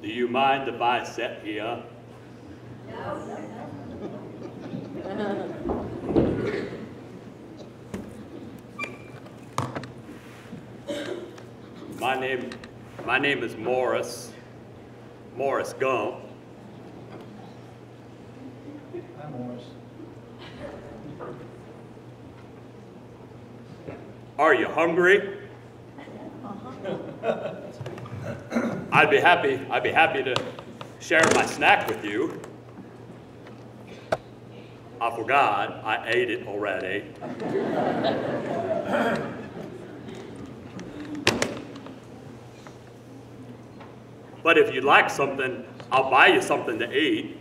Do you mind if I sit here? My name is Morris Gump. Hi, Morris. Are you hungry? I'd be happy to share my snack with you. I forgot, I ate it already. But if you'd like something, I'll buy you something to eat.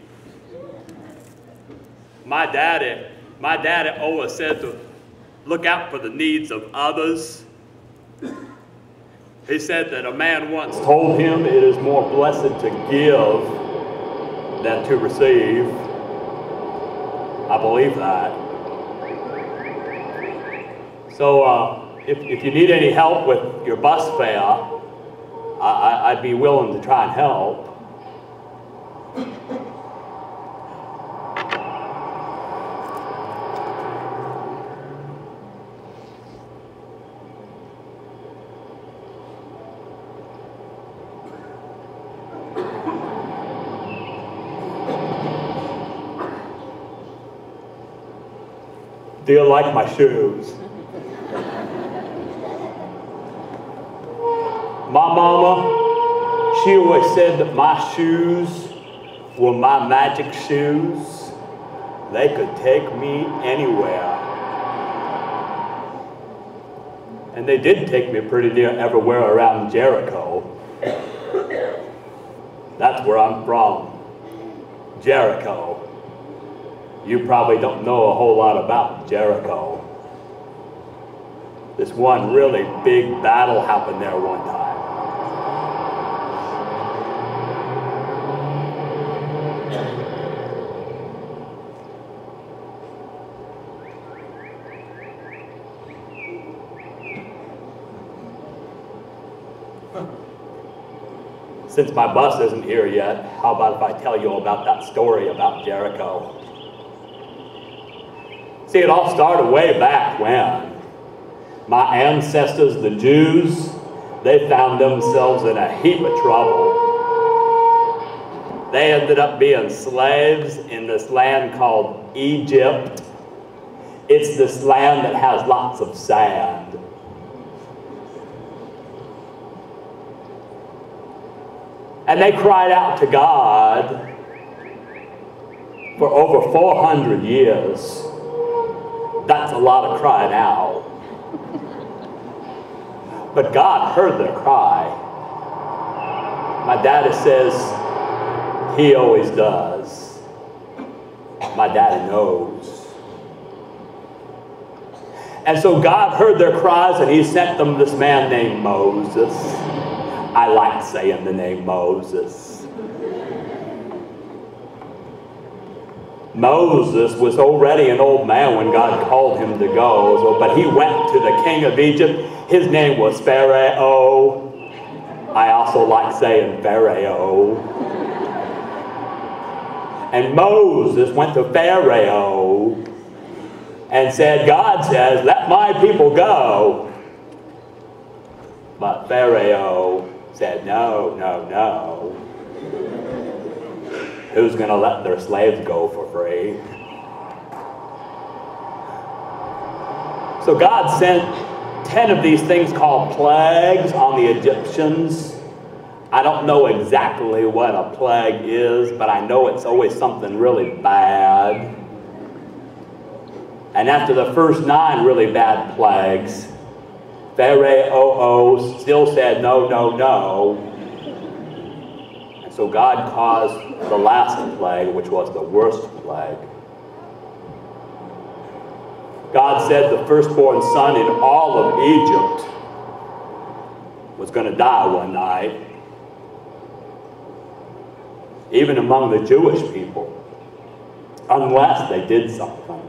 My daddy always said to look out for the needs of others. He said that a man once told him it is more blessed to give than to receive. I believe that. So if you need any help with your bus fare, I'd be willing to try and help. Do you like my shoes? My mama, she always said that my shoes were my magic shoes. They could take me anywhere. And they did take me pretty near everywhere around Jericho. That's where I'm from, Jericho. You probably don't know a whole lot about Jericho. This one really big battle happened there one time. Since my bus isn't here yet, how about if I tell you about that story about Jericho? See, it all started way back when my ancestors, the Jews, they found themselves in a heap of trouble. They ended up being slaves in this land called Egypt. It's this land that has lots of sand. And they cried out to God for over 400 years. That's a lot of crying out. But God heard their cry. My daddy says he always does. My daddy knows. And so God heard their cries and he sent them this man named Moses. I like saying the name Moses. Moses was already an old man when God called him to go, but he went to the king of Egypt. His name was Pharaoh. I also like saying Pharaoh. And Moses went to Pharaoh and said, God says, let my people go. But Pharaoh said, no, no, no. Who's going to let their slaves go for free? So God sent 10 of these things called plagues on the Egyptians. I don't know exactly what a plague is, but I know it's always something really bad. And after the first 9 really bad plagues, Pharaoh still said no, no, no. And so God caused the last plague, which was the worst plague. God said the firstborn son in all of Egypt was going to die one night. Even among the Jewish people, unless they did something.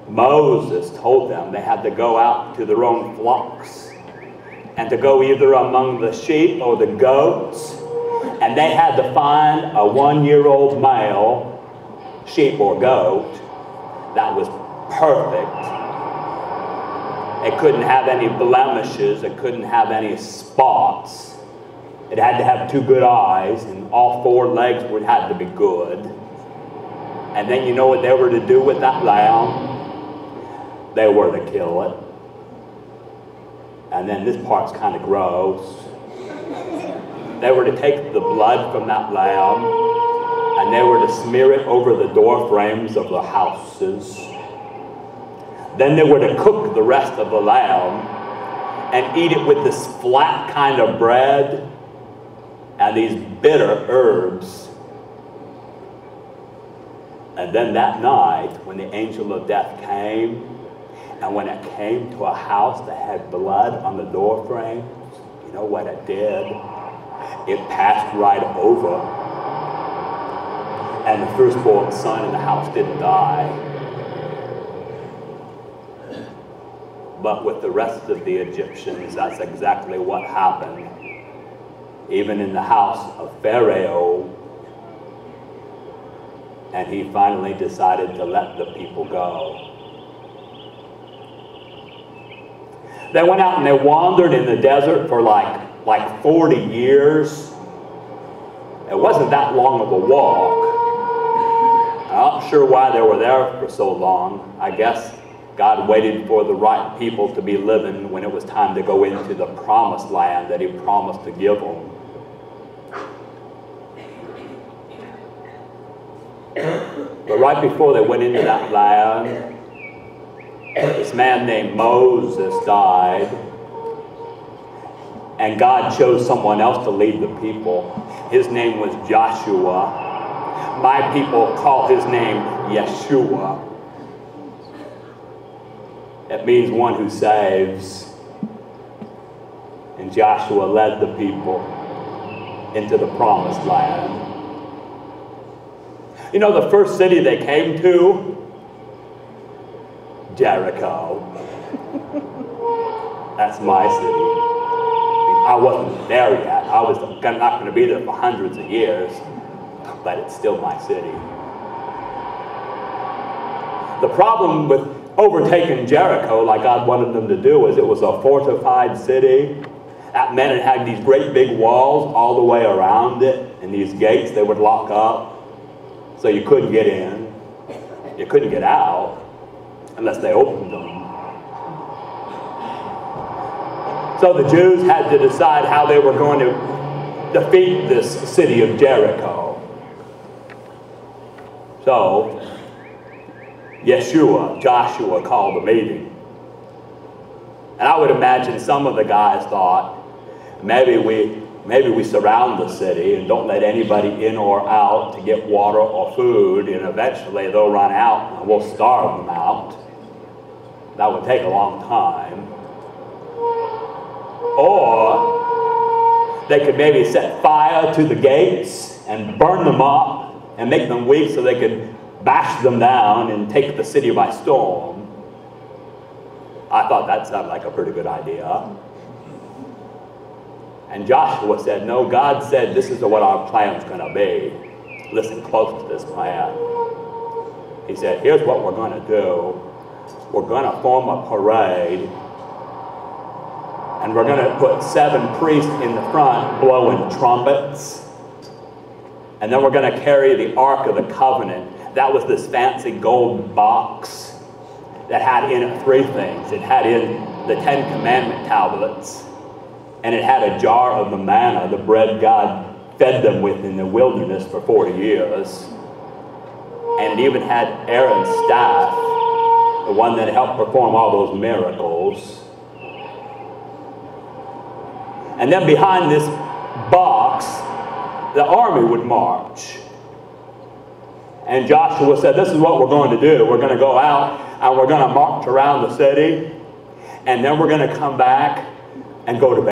Moses told them they had to go out to their own flocks and to go either among the sheep or the goats, and they had to find a 1-year-old male sheep or goat that was perfect. It couldn't have any blemishes. It couldn't have any spots. It had to have 2 good eyes, and all 4 legs had to be good. And then you know what they were to do with that lamb? They were to kill it. And then this part's kind of gross. They were to take the blood from that lamb, and they were to smear it over the door frames of the houses. Then they were to cook the rest of the lamb and eat it with this flat kind of bread and these bitter herbs. And then that night, when the angel of death came, and when it came to a house that had blood on the door frames, you know what it did? It passed right over. And the firstborn son in the house didn't die. But with the rest of the Egyptians, that's exactly what happened. Even in the house of Pharaoh, and he finally decided to let the people go. They went out and they wandered in the desert for like 40 years. It wasn't that long of a walk. I'm not sure why they were there for so long. I guess God waited for the right people to be living when it was time to go into the promised land that he promised to give them. But right before they went into that land, this man named Moses died, and God chose someone else to lead the people. His name was Joshua. My people call his name Yeshua. It means one who saves. And Joshua led the people into the promised land. You know the first city they came to? Jericho. That's my city. I wasn't there yet. I was not going to be there for hundreds of years, but it's still my city. The problem with overtaking Jericho, like God wanted them to do, is it was a fortified city. That meant it had these great big walls all the way around it, and these gates they would lock up, so you couldn't get in, you couldn't get out, unless they opened them. So the Jews had to decide how they were going to defeat this city of Jericho. So Joshua called a meeting. And I would imagine some of the guys thought, maybe we surround the city and don't let anybody in or out to get water or food, and eventually they'll run out and we'll starve them out. That would take a long time. Or they could maybe set fire to the gates and burn them up and make them weak so they could bash them down and take the city by storm. I thought that sounded like a pretty good idea. And Joshua said, no, God said this is what our plan's going to be. Listen close to this plan. He said, here's what we're going to do. We're going to form a parade, and we're going to put 7 priests in the front blowing trumpets, and then we're going to carry the Ark of the Covenant. That was this fancy gold box that had in it 3 things. It had in the 10 Commandment tablets, and it had a jar of the manna, the bread God fed them with in the wilderness for 40 years. And it even had Aaron's staff, the one that helped perform all those miracles. And then behind this box, the army would march. And Joshua said, this is what we're going to do. We're going to go out and we're going to march around the city, and then we're going to come back and go to bed.